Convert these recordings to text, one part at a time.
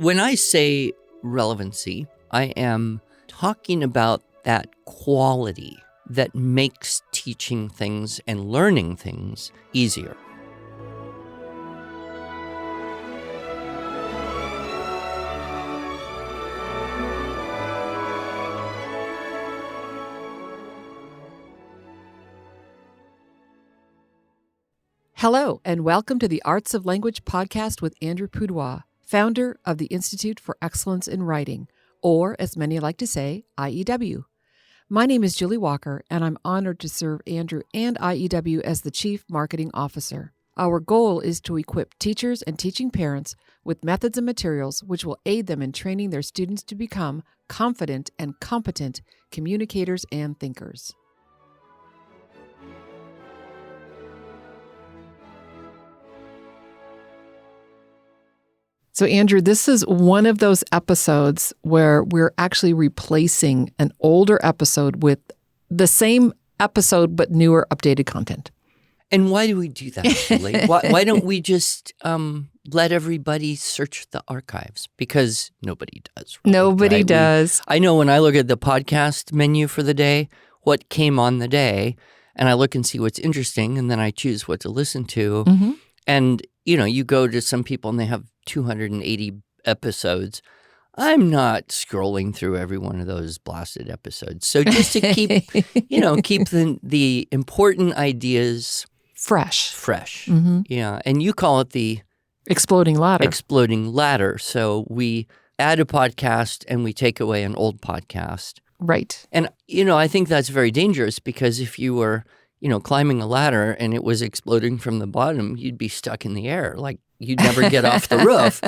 When I say relevancy, I am talking about that quality that makes teaching things and learning things easier. Hello, and welcome to the Arts of Language podcast with Andrew Poudois, founder of the Institute for Excellence in Writing, or as many like to say, IEW. My name is Julie Walker, and I'm honored to serve Andrew and IEW as the Chief Marketing Officer. Our goal is to equip teachers and teaching parents with methods and materials which will aid them in training their students to become confident and competent communicators and thinkers. So, Andrew, this is one of those episodes where we're actually replacing an older episode with the same episode but newer, updated content. And why do we do that, Julie? why don't we just let everybody search the archives? Because nobody does. Really, Nobody right? does. I know when I look at the podcast menu for the day, what came on the day, and I look and see what's interesting, and then I choose what to listen to. Mm-hmm. And, you know, you go to some people and they have 280 episodes. I'm not scrolling through every one of those blasted episodes. So just to keep, keep the important ideas fresh. Mm-hmm. Yeah. And you call it the exploding ladder. Exploding ladder. So we add a podcast and we take away an old podcast. Right. And, I think that's very dangerous because if you were, climbing a ladder and it was exploding from the bottom, you'd be stuck in the air. Like you'd never get off the roof.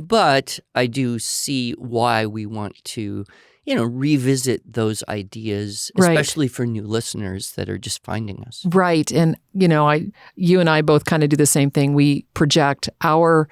But I do see why we want to, revisit those ideas, especially for new listeners that are just finding us. Right. And, you and I both kind of do the same thing. We project our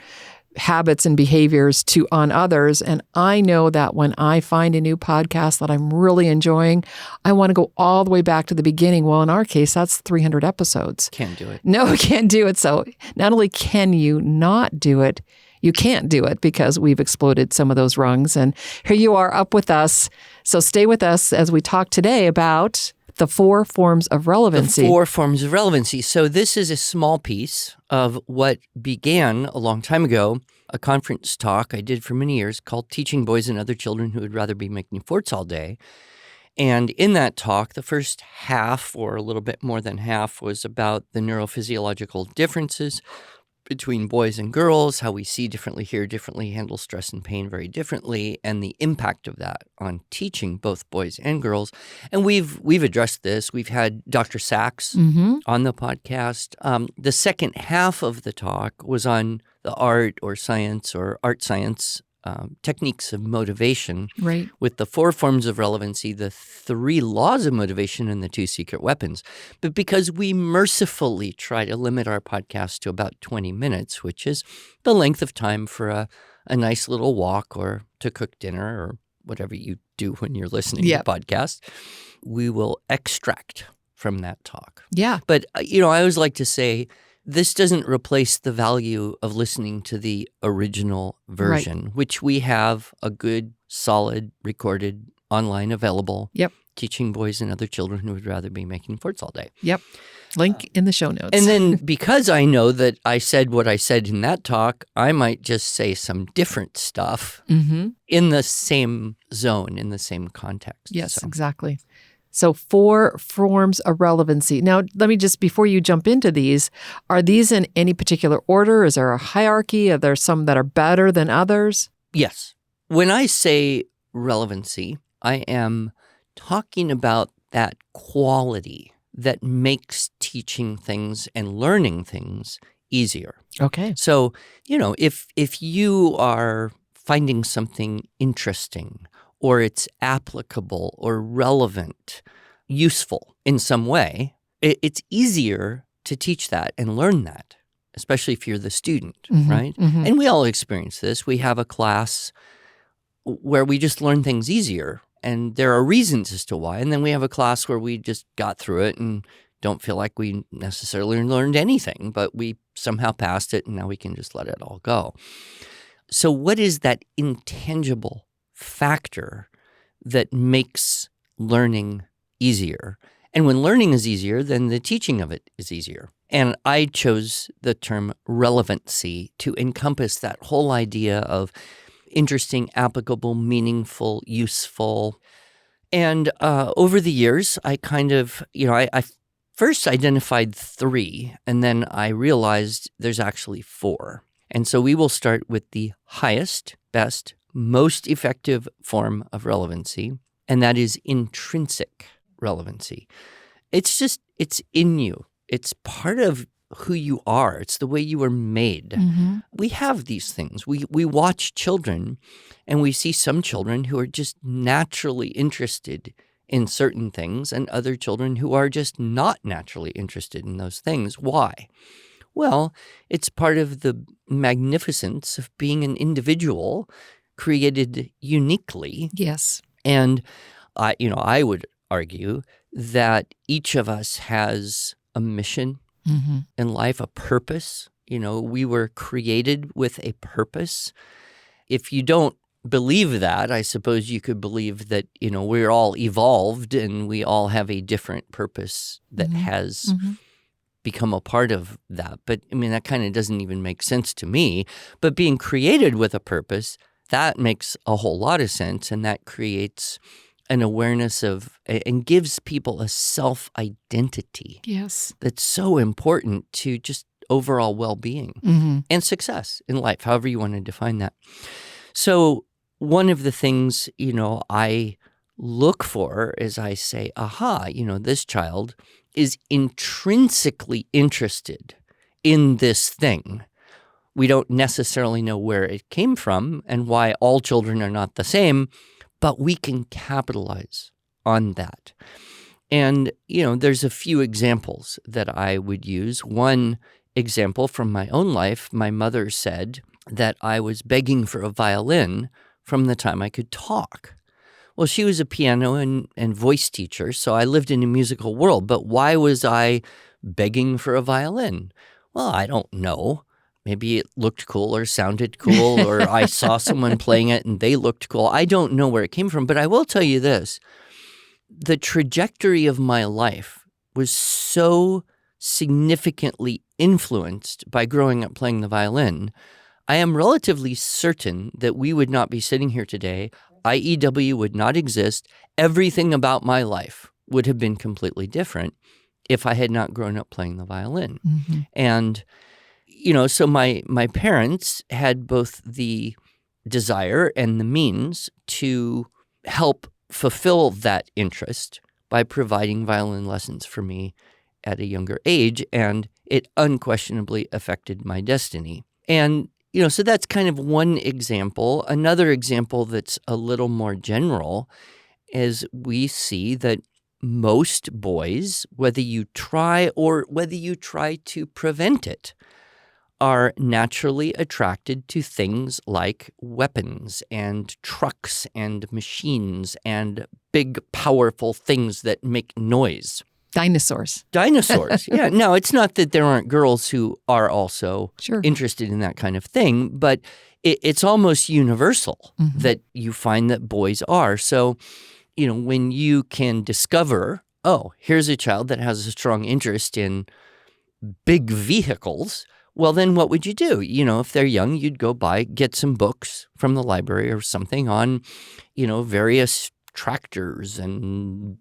habits and behaviors on others. And I know that when I find a new podcast that I'm really enjoying, I want to go all the way back to the beginning. Well, in our case, that's 300 episodes. Can't do it. No, can't do it. So not only can you not do it, you can't do it because we've exploded some of those rungs. And here you are up with us. So stay with us as we talk today about the 4 forms of relevancy. The 4 forms of relevancy. So this is a small piece of what began a long time ago, a conference talk I did for many years called Teaching Boys and Other Children Who Would Rather Be Making Forts All Day. And in that talk, the first half, or a little bit more than half, was about the neurophysiological differences between boys and girls, how we see differently, hear differently, handle stress and pain very differently, and the impact of that on teaching both boys and girls. And we've addressed this. We've had Dr. Sachs on the podcast. The second half of the talk was on the art science techniques of motivation, right, with the 4 forms of relevancy, the 3 laws of motivation, and the 2 secret weapons. But because we mercifully try to limit our podcast to about 20 minutes, which is the length of time for a nice little walk or to cook dinner or whatever you do when you're listening to podcasts, we will extract from that talk. Yeah. But, I always like to say, this doesn't replace the value of listening to the original version, which we have a good, solid, recorded, online available. Yep. Teaching boys and other children who would rather be making forts all day. Yep. Link in the show notes. And then because I know that I said what I said in that talk, I might just say some different stuff in the same zone, in the same context. Yes, exactly. So 4 forms of relevancy. Now, let me just, before you jump into these, are these in any particular order? Is there a hierarchy? Are there some that are better than others? Yes. When I say relevancy, I am talking about that quality that makes teaching things and learning things easier. Okay. So, if you are finding something interesting, or it's applicable or relevant, useful in some way, it's easier to teach that and learn that, especially if you're the student, right? Mm-hmm. And we all experience this. We have a class where we just learn things easier, and there are reasons as to why. And then we have a class where we just got through it and don't feel like we necessarily learned anything, but we somehow passed it, and now we can just let it all go. So what is that intangible factor that makes learning easier? And when learning is easier, then the teaching of it is easier. And I chose the term relevancy to encompass that whole idea of interesting, applicable, meaningful, useful. And over the years, I kind of, I first identified 3, and then I realized there's actually 4. And so we will start with the highest, best, most effective form of relevancy, and that is intrinsic relevancy. It's in you. It's part of who you are. It's the way you were made. Mm-hmm. We have these things. We watch children, and we see some children who are just naturally interested in certain things and other children who are just not naturally interested in those things. Why? Well, it's part of the magnificence of being an individual created uniquely. Yes. And I would argue that each of us has a mission in life, a purpose. We were created with a purpose. If you don't believe that, I suppose you could believe that, we're all evolved and we all have a different purpose that has become a part of that. But that kind of doesn't even make sense to me. But being created with a purpose, that makes a whole lot of sense. And that creates an awareness of and gives people a self-identity. Yes. That's so important to just overall well-being and success in life, however you want to define that. So one of the things, I look for is I say, this child is intrinsically interested in this thing. We don't necessarily know where it came from and why all children are not the same, but we can capitalize on that. And, there's a few examples that I would use. One example from my own life, my mother said that I was begging for a violin from the time I could talk. Well, she was a piano and voice teacher, so I lived in a musical world. But why was I begging for a violin? Well, I don't know. Maybe it looked cool or sounded cool, or I saw someone playing it and they looked cool. I don't know where it came from, but I will tell you this. The trajectory of my life was so significantly influenced by growing up playing the violin. I am relatively certain that we would not be sitting here today. IEW would not exist. Everything about my life would have been completely different if I had not grown up playing the violin. And so my parents had both the desire and the means to help fulfill that interest by providing violin lessons for me at a younger age, and it unquestionably affected my destiny. And, so that's kind of one example. Another example that's a little more general is we see that most boys, whether you try or whether you try to prevent it, are naturally attracted to things like weapons and trucks and machines and big, powerful things that make noise. Dinosaurs. Yeah. Now, it's not that there aren't girls who are also interested in that kind of thing, but it's almost universal that you find that boys are. So, when you can discover, here's a child that has a strong interest in big vehicles, well, then what would you do? If they're young, you'd go get some books from the library or something on, various tractors and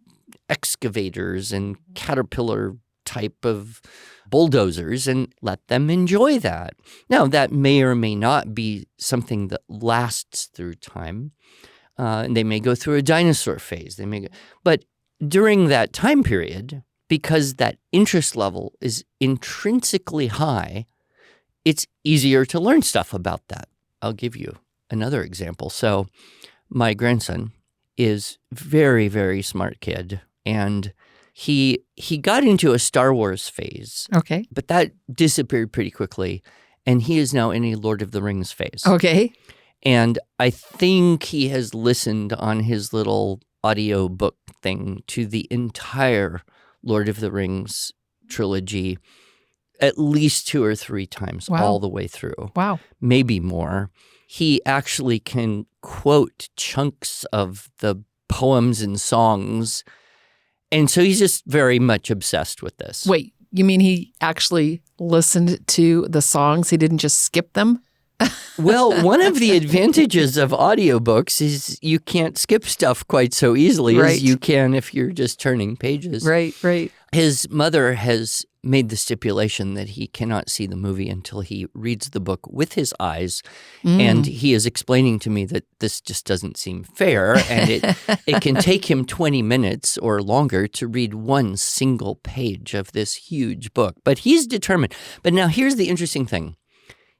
excavators and caterpillar type of bulldozers and let them enjoy that. Now, that may or may not be something that lasts through time. And they may go through a dinosaur phase. But during that time period, because that interest level is intrinsically high, it's easier to learn stuff about that. I'll give you another example. So my grandson is very, very smart kid, and he got into a Star Wars phase. Okay. But that disappeared pretty quickly, and he is now in a Lord of the Rings phase. Okay. And I think he has listened on his little audio book thing to the entire Lord of the Rings trilogy at least 2 or 3 times Wow. all the way through. Wow. Maybe more. He actually can quote chunks of the poems and songs. And so he's just very much obsessed with this. Wait, you mean he actually listened to the songs? He didn't just skip them? Well, one of the advantages of audiobooks is you can't skip stuff quite so easily as you can if you're just turning pages. Right. His mother has made the stipulation that he cannot see the movie until he reads the book with his eyes. And he is explaining to me that this just doesn't seem fair. And it can take him 20 minutes or longer to read one single page of this huge book. But he's determined. But now here's the interesting thing.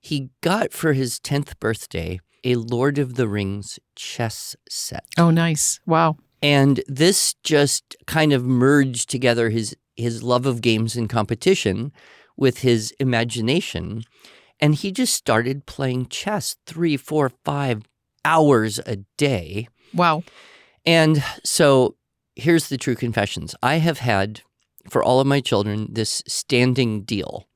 He got for his 10th birthday a Lord of the Rings chess set. Oh, nice. Wow. And this just kind of merged together his love of games and competition with his imagination. And he just started playing chess 3, 4, 5 hours a day. Wow. And so here's the true confessions. I have had, for all of my children, this standing deal.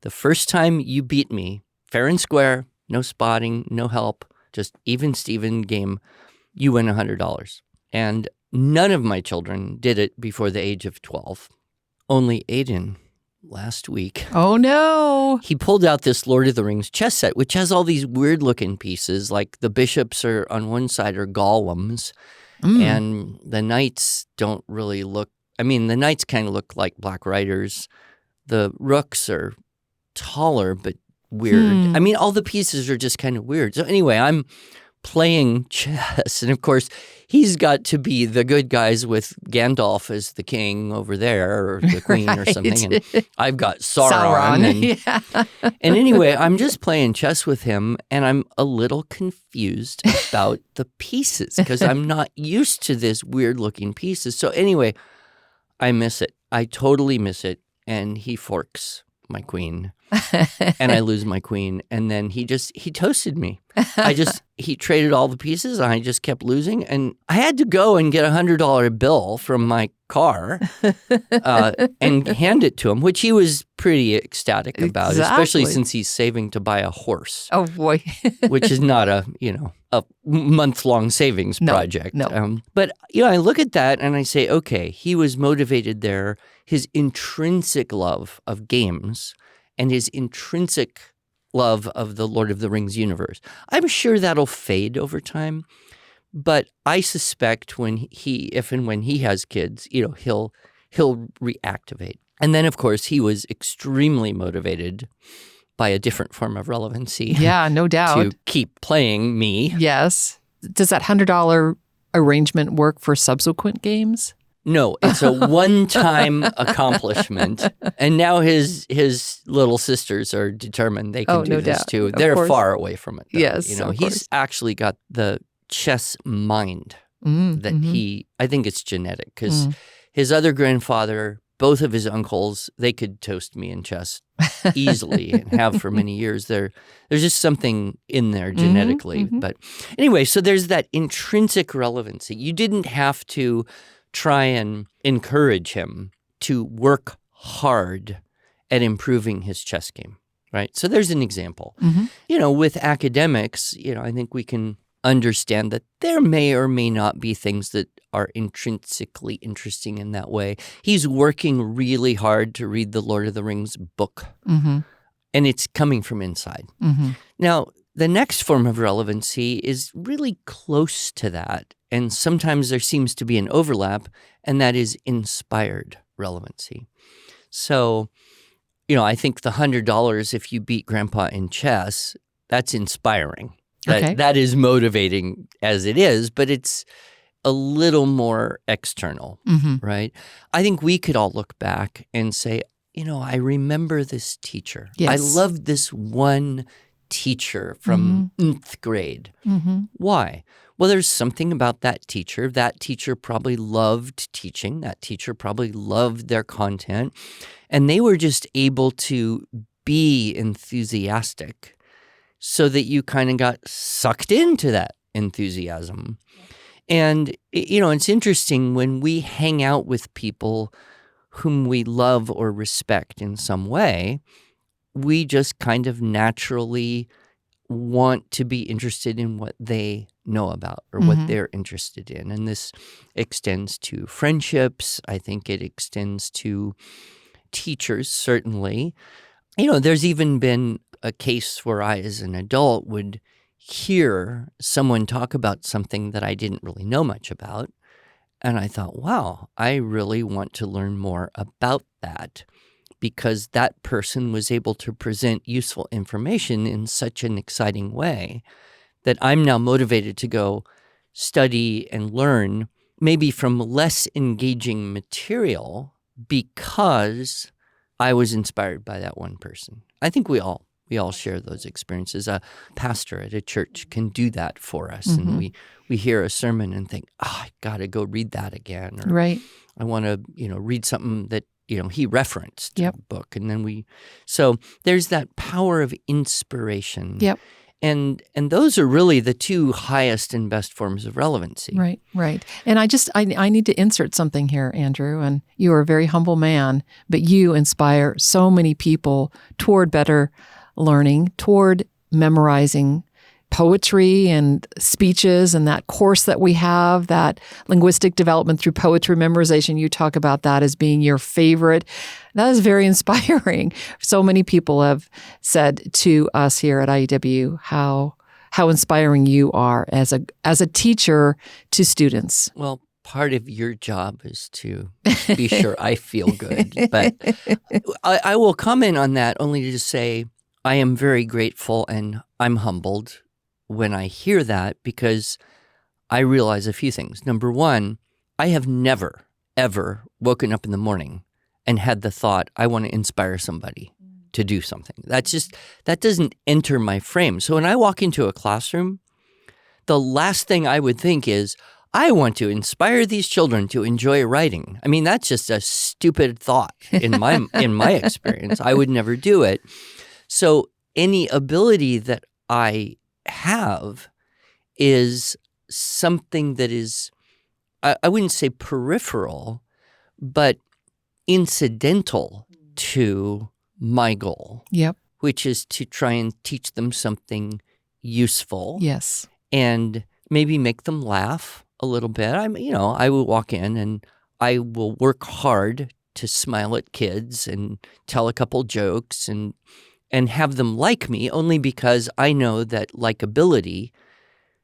The first time you beat me, fair and square, no spotting, no help, just even Steven game, you win $100. And none of my children did it before the age of 12. Only Aiden, last week. Oh, no. He pulled out this Lord of the Rings chess set, which has all these weird-looking pieces, like the bishops are on one side are golems, and the knights don't really look... I mean, the knights kind of look like black riders. The rooks are taller, but weird. I mean, all the pieces are just kind of weird. So anyway, I'm playing chess. And of course, he's got to be the good guys with Gandalf as the king over there or the queen or something. And I've got Sauron. And anyway, I'm just playing chess with him and I'm a little confused about the pieces because I'm not used to this weird looking pieces. So anyway, I miss it. I totally miss it. And he forks my queen. And I lose my queen. And then he toasted me. He traded all the pieces and I just kept losing. And I had to go and get a $100 bill from my car and hand it to him, which he was pretty ecstatic about, especially since he's saving to buy a horse. Oh, boy. Which is not a month-long savings project. No. But, I look at that and I say, okay, he was motivated there. His intrinsic love of games and his intrinsic love of the Lord of the Rings universe. I'm sure that'll fade over time, but I suspect if and when he has kids, he'll reactivate. And then, of course, he was extremely motivated by a different form of relevancy. Yeah, no doubt. To keep playing me. Yes. Does that $100 arrangement work for subsequent games? No, it's a one-time accomplishment. And now his little sisters are determined they can do this too. They're far away from it, though. Yes, he's actually got the chess mind that I think it's genetic because his other grandfather, both of his uncles, they could toast me in chess easily and have for many years. There's just something in there genetically. But anyway, so there's that intrinsic relevancy. You didn't have to try and encourage him to work hard at improving his chess game, right? So there's an example. With academics, I think we can understand that there may or may not be things that are intrinsically interesting in that way. He's working really hard to read the Lord of the Rings book, and it's coming from inside. Now, the next form of relevancy is really close to that. And sometimes there seems to be an overlap, and that is inspired relevancy. So, I think the $100, if you beat Grandpa in chess, that's inspiring. That is motivating as it is, but it's a little more external, right? I think we could all look back and say, I remember this teacher. Yes. I loved this one teacher from 9th grade. Why? Well, there's something about that teacher. That teacher probably loved teaching. That teacher probably loved their content. And they were just able to be enthusiastic so that you kind of got sucked into that enthusiasm. And, it's interesting when we hang out with people whom we love or respect in some way, we just kind of naturally want to be interested in what they know about or what they're interested in. And this extends to friendships. I think it extends to teachers, certainly. There's even been a case where I, as an adult, would hear someone talk about something that I didn't really know much about. And I thought, wow, I really want to learn more about that, because that person was able to present useful information in such an exciting way that I'm now motivated to go study and learn, maybe from less engaging material, because I was inspired by that one person. I think we all share those experiences. A pastor at a church can do that for us. And we hear a sermon and think, I got to go read that again. Or Right. I want to, read something that, he referenced in Yep. a book. And then so there's that power of inspiration. Yep. And those are really the two highest and best forms of relevancy. Right. And I need to insert something here, Andrew, and you are a very humble man, but you inspire so many people toward better learning, toward memorizing poetry and speeches, and that course that we have, that linguistic development through poetry memorization. You talk about that as being your favorite. That is very inspiring. So many people have said to us here at IEW how inspiring you are as a teacher to students. Well, part of your job is to be sure I feel good. But I will comment on that only to just say I am very grateful and I'm humbled when I hear that, because I realize a few things. Number one, I have never, ever woken up in the morning and had the thought, I want to inspire somebody to do something. That doesn't enter my frame. So when I walk into a classroom, the last thing I would think is, I want to inspire these children to enjoy writing. I mean, that's just a stupid thought in my experience. I would never do it. So any ability that I have is something that is, I wouldn't say peripheral, but incidental to my goal. Yep. Which is to try and teach them something useful. Yes. And maybe make them laugh a little bit. I will walk in and I will work hard to smile at kids and tell a couple jokes and have them like me, only because I know that likability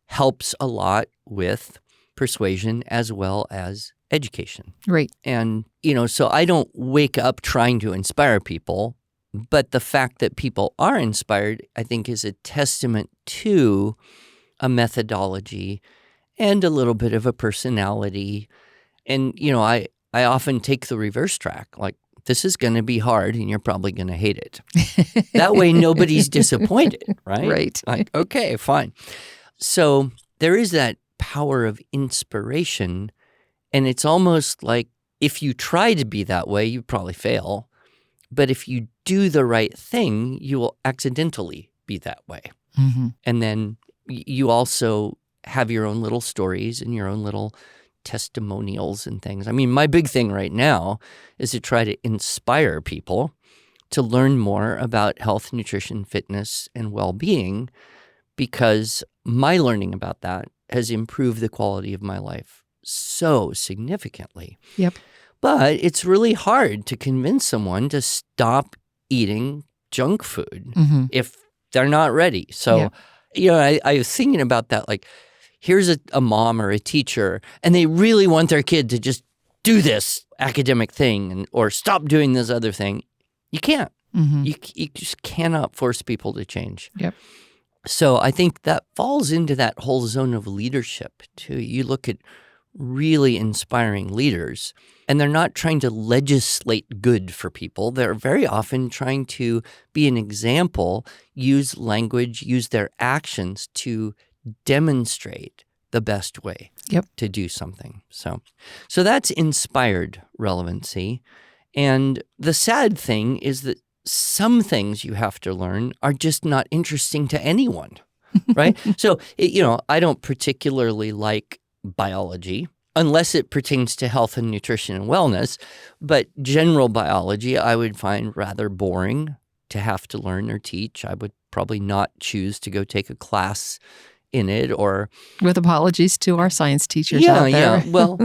helps a lot with persuasion as well as education. Right. And, so I don't wake up trying to inspire people, but the fact that people are inspired, I think, is a testament to a methodology and a little bit of a personality. And, I often take the reverse track, like, this is going to be hard and you're probably going to hate it. That way nobody's disappointed, right? Right. Like, okay, fine. So there is that power of inspiration, and it's almost like if you try to be that way, you probably fail. But if you do the right thing, you will accidentally be that way. Mm-hmm. And then you also have your own little stories and your own little testimonials and things. I mean, my big thing right now is to try to inspire people to learn more about health, nutrition, fitness, and well-being, because my learning about that has improved the quality of my life so significantly. Yep. But it's really hard to convince someone to stop eating junk food if they're not ready. So, I was thinking about that, like, here's a mom or a teacher, and they really want their kid to just do this academic thing or stop doing this other thing. You can't. You just cannot force people to change. Yep. So I think that falls into that whole zone of leadership, too. You look at really inspiring leaders, and they're not trying to legislate good for people. They're very often trying to be an example, use language, use their actions to demonstrate the best way to do something. So that's inspired relevancy. And the sad thing is that some things you have to learn are just not interesting to anyone, right? So, I don't particularly like biology unless it pertains to health and nutrition and wellness, but general biology I would find rather boring to have to learn or teach. I would probably not choose to go take a class in it or... With apologies to our science teachers out there. Yeah. Well,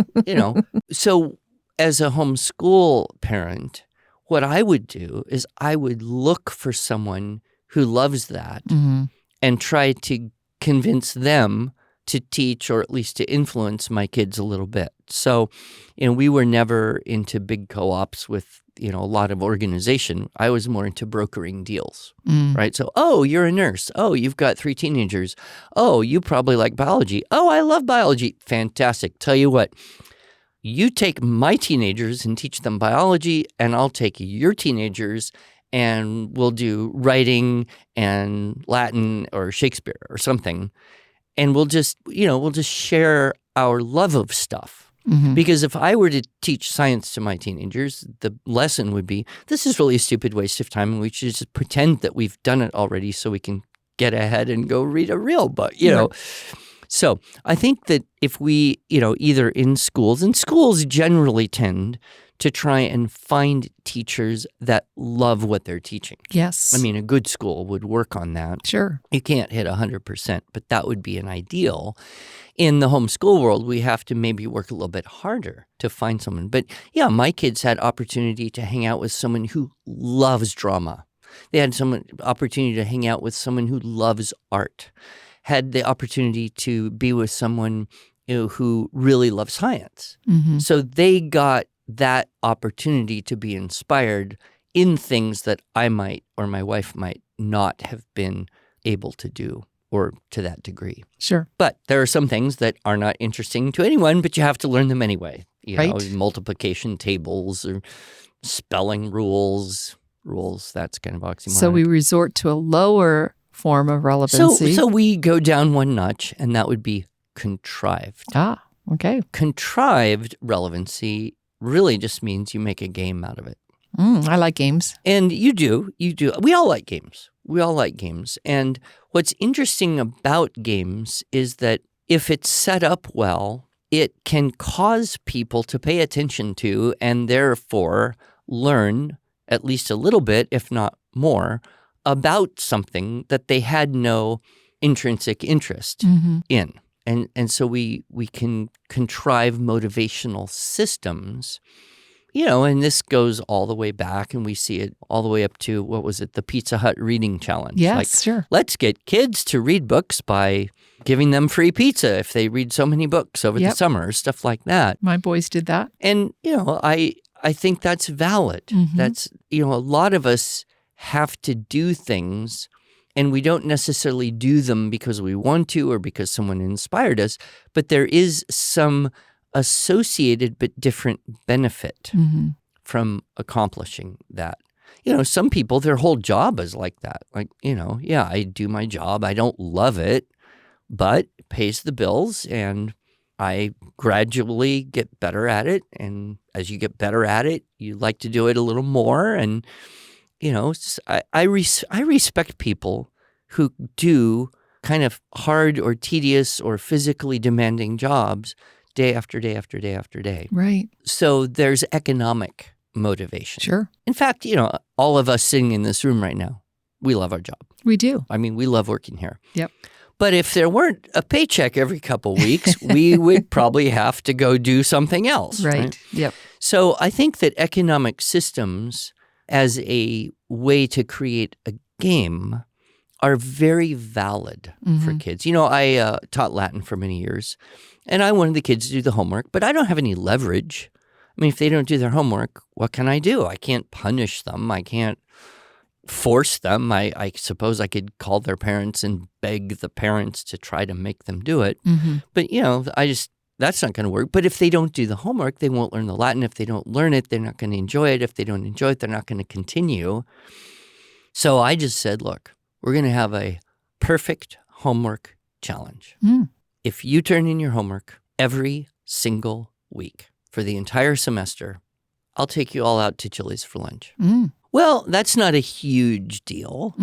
so as a homeschool parent, what I would do is I would look for someone who loves that and try to convince them to teach or at least to influence my kids a little bit. So, we were never into big co-ops with, a lot of organization. I was more into brokering deals, right? So, oh, you're a nurse. Oh, you've got 3 teenagers. Oh, you probably like biology. Oh, I love biology. Fantastic. Tell you what, you take my teenagers and teach them biology, and I'll take your teenagers and we'll do writing and Latin or Shakespeare or something. And we'll just share our love of stuff. Because if I were to teach science to my teenagers, the lesson would be, this is really a stupid waste of time, and we should just pretend that we've done it already so we can get ahead and go read a real book, Right. So I think that if we, either in schools, and schools generally tend to try and find teachers that love what they're teaching. Yes. I mean, a good school would work on that. Sure. You can't hit 100%, but that would be an ideal. In the homeschool world, we have to maybe work a little bit harder to find someone. But yeah, my kids had opportunity to hang out with someone who loves drama. They had opportunity to hang out with someone who loves art. Had the opportunity to be with someone who really loves science. So they got that opportunity to be inspired in things that I might or my wife might not have been able to do or to that degree. Sure. But there are some things that are not interesting to anyone, but you have to learn them anyway. Right. Multiplication tables or spelling rules, that's kind of oxymoron. So we resort to a lower form of relevancy. So we go down one notch, and that would be contrived. Ah, okay. Contrived relevancy really just means you make a game out of it. I like games. And you do. We all like games. And what's interesting about games is that if it's set up well, it can cause people to pay attention to and therefore learn at least a little bit, if not more, about something that they had no intrinsic interest in. And so we can contrive motivational systems, and this goes all the way back, and we see it all the way up to, what was it, the Pizza Hut reading challenge. Yes, sure. Let's get kids to read books by giving them free pizza if they read so many books over the summer, stuff like that. My boys did that. And, I think that's valid. That's, a lot of us have to do things, and we don't necessarily do them because we want to or because someone inspired us, but there is some associated but different benefit from accomplishing that. Some people, their whole job is like that. Like, I do my job. I don't love it, but it pays the bills, and I gradually get better at it. And as you get better at it, you like to do it a little more. And I respect people who do kind of hard or tedious or physically demanding jobs day after day after day after day. Right. So there's economic motivation. Sure. In fact, all of us sitting in this room right now, we love our job. We do. I mean, we love working here. Yep. But if there weren't a paycheck every couple weeks, we would probably have to go do something else. Right. Yep. So I think that economic systems as a way to create a game are very valid for kids. I taught Latin for many years, and I wanted the kids to do the homework, but I don't have any leverage. I mean, if they don't do their homework, what can I do? I can't punish them. I can't force them. I suppose I could call their parents and beg the parents to try to make them do it. But, that's not going to work. But if they don't do the homework, they won't learn the Latin. If they don't learn it, they're not going to enjoy it. If they don't enjoy it, they're not going to continue. So I just said, look, we're going to have a perfect homework challenge. If you turn in your homework every single week for the entire semester, I'll take you all out to Chili's for lunch. Well, that's not a huge deal,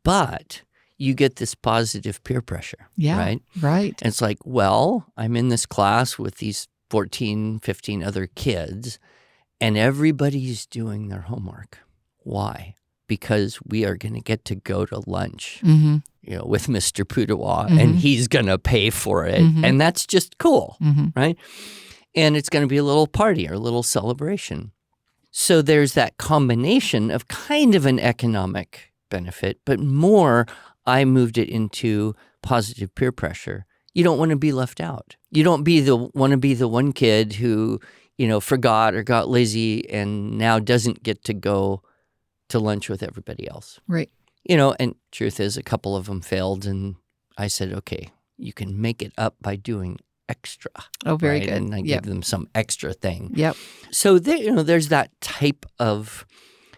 but you get this positive peer pressure, right? Right. And it's like, well, I'm in this class with these 14, 15 other kids, and everybody's doing their homework. Why? because we are going to get to go to lunch, Mm-hmm. with Mr. Pudawa, Mm-hmm. and he's going to pay for it. Mm-hmm. And that's just cool, Mm-hmm. right? And it's going to be a little party or a little celebration. So there's that combination of kind of an economic benefit, but more, I moved it into positive peer pressure. You don't want to be left out. You don't want to be the one kid who, forgot or got lazy and now doesn't get to go to lunch with everybody else. Right. And truth is, a couple of them failed, and I said, okay, you can make it up by doing extra. Oh, very right? good. And I Yep. give them some extra thing. Yep. So there's that type of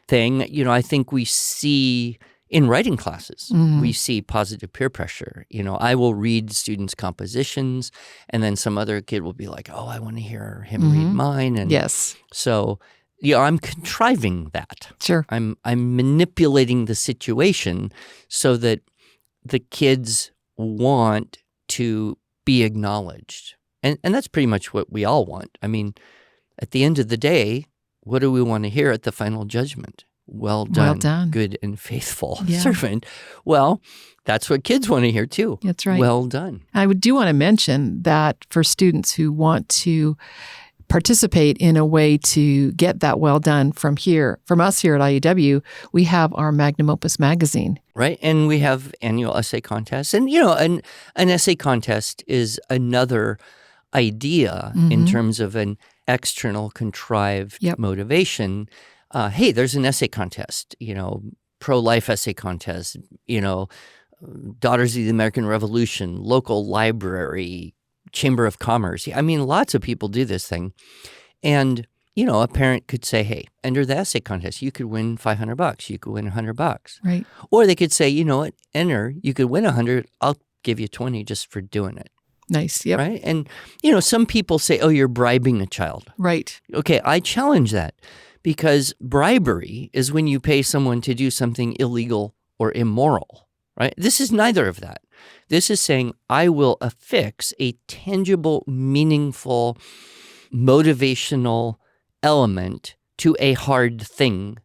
thing. I think we see in writing classes, Mhm. we see positive peer pressure. I will read students' compositions, and then some other kid will be like, "Oh, I want to hear him read Mhm. mine." And Yes. so, I'm contriving that. Sure. I'm manipulating the situation so that the kids want to be acknowledged. And that's pretty much what we all want. I mean, at the end of the day, what do we want to hear at the final judgment? Well done, Well done. good and faithful Yeah. servant. Well, that's what kids want to hear too. That's right. Well done. I do want to mention that for students who want to participate in a way to get that well done from us here at IEW, we have our Magnum Opus magazine. Right. And we have annual essay contests. And, an essay contest is another idea in Mhm. terms of an external contrived Yep. motivation. Hey, there's an essay contest, pro-life essay contest, Daughters of the American Revolution, local library, Chamber of Commerce. I mean, lots of people do this thing. And, a parent could say, hey, enter the essay contest. You could win $500. You could win $100. Right. Or they could say, you know what, enter. You could win 100. I'll give you 20 just for doing it. Nice. Yep. Right. And, some people say, oh, you're bribing a child. Right. Okay. I challenge that because bribery is when you pay someone to do something illegal or immoral. Right. This is neither of that. This is saying I will affix a tangible, meaningful, motivational element to a hard thing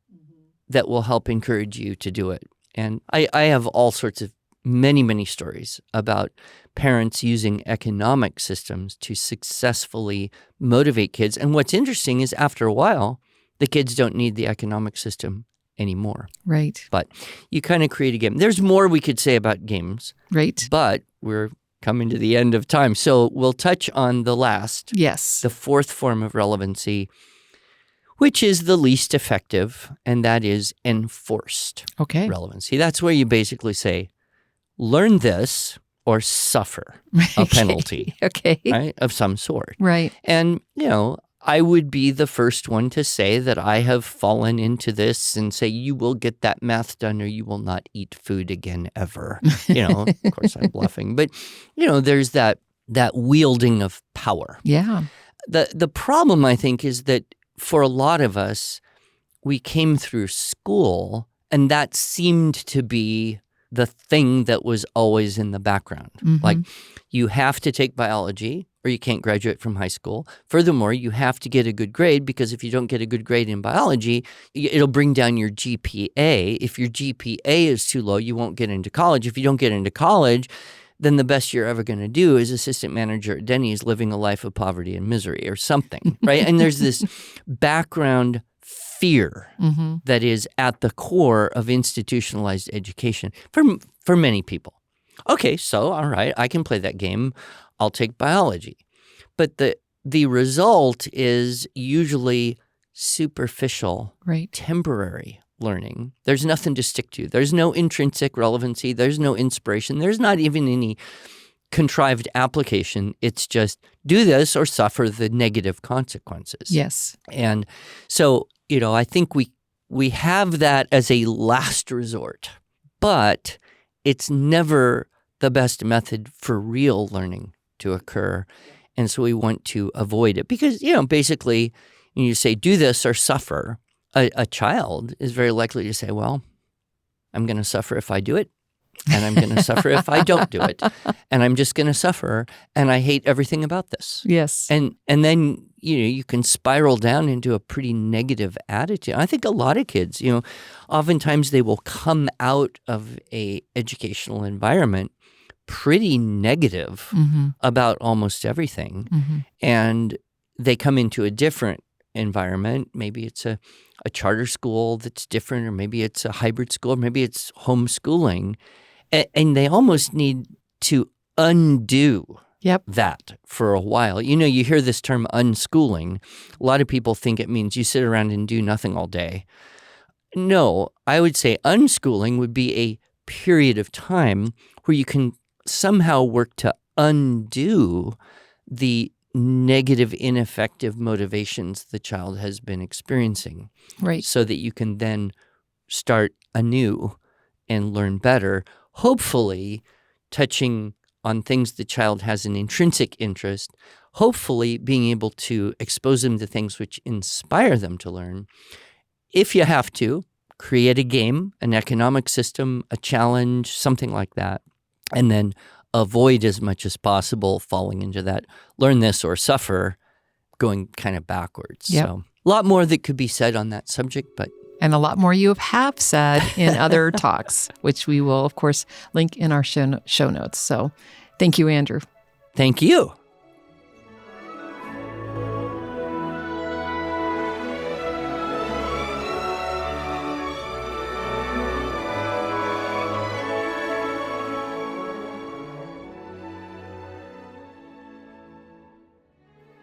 that will help encourage you to do it. And I have all sorts of many, many stories about parents using economic systems to successfully motivate kids. And what's interesting is after a while, the kids don't need the economic system anymore. Right. But you kind of create a game. There's more we could say about games, Right. but we're coming to the end of time. So we'll touch on the last, Yes. the fourth form of relevancy, which is the least effective, and that is enforced Okay. relevancy. That's where you basically say, learn this or suffer a penalty, Okay. right, of some sort. Right. And, I would be the first one to say that I have fallen into this and say, you will get that math done or you will not eat food again ever. Of course I'm bluffing. But, there's that wielding of power. Yeah. The problem, I think, is that for a lot of us, we came through school and that seemed to be the thing that was always in the background. Mhm. Like, you have to take biology or you can't graduate from high school. Furthermore, you have to get a good grade because if you don't get a good grade in biology, it'll bring down your GPA. If your GPA is too low, you won't get into college. If you don't get into college, then the best you're ever going to do is assistant manager at Denny's living a life of poverty and misery or something, right? And there's this background fear Mm-hmm. that is at the core of institutionalized education for many people. Okay, so all right, I can play that game. I'll take biology. But the result is usually superficial, Right. temporary learning. There's nothing to stick to. There's no intrinsic relevancy. There's no inspiration. There's not even any contrived application. It's just do this or suffer the negative consequences. Yes. And so, I think we have that as a last resort, but it's never the best method for real learning to occur. And so we want to avoid it because, basically, when you say do this or suffer, a child is very likely to say, well, I'm going to suffer if I do it. and I'm going to suffer if I don't do it. And I'm just going to suffer, and I hate everything about this. Yes. And then, you can spiral down into a pretty negative attitude. I think a lot of kids, oftentimes they will come out of a educational environment pretty negative about almost everything. And they come into a different environment. Maybe it's a charter school that's different, or maybe it's a hybrid school, or maybe it's homeschooling. And they almost need to undo that for a while. You hear this term unschooling. A lot of people think it means you sit around and do nothing all day. No, I would say unschooling would be a period of time where you can somehow work to undo the negative, ineffective motivations the child has been experiencing. Right. So that you can then start anew and learn better, hopefully touching on things the child has an intrinsic interest, hopefully being able to expose them to things which inspire them to learn. If you have to, create a game, an economic system, a challenge, something like that, and then avoid as much as possible falling into that learn this or suffer, going kind of backwards. Yep. So a lot more that could be said on that subject, but and a lot more you have said in other talks, which we will, of course, link in our show notes. So thank you, Andrew. Thank you.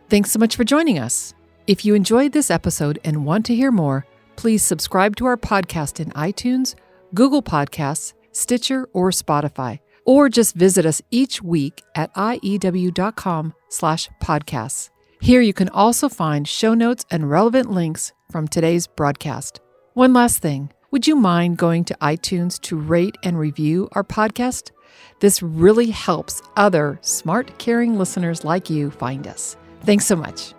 Thanks so much for joining us. If you enjoyed this episode and want to hear more, please subscribe to our podcast in iTunes, Google Podcasts, Stitcher, or Spotify, or just visit us each week at iew.com/podcasts. Here you can also find show notes and relevant links from today's broadcast. One last thing, would you mind going to iTunes to rate and review our podcast? This really helps other smart, caring listeners like you find us. Thanks so much.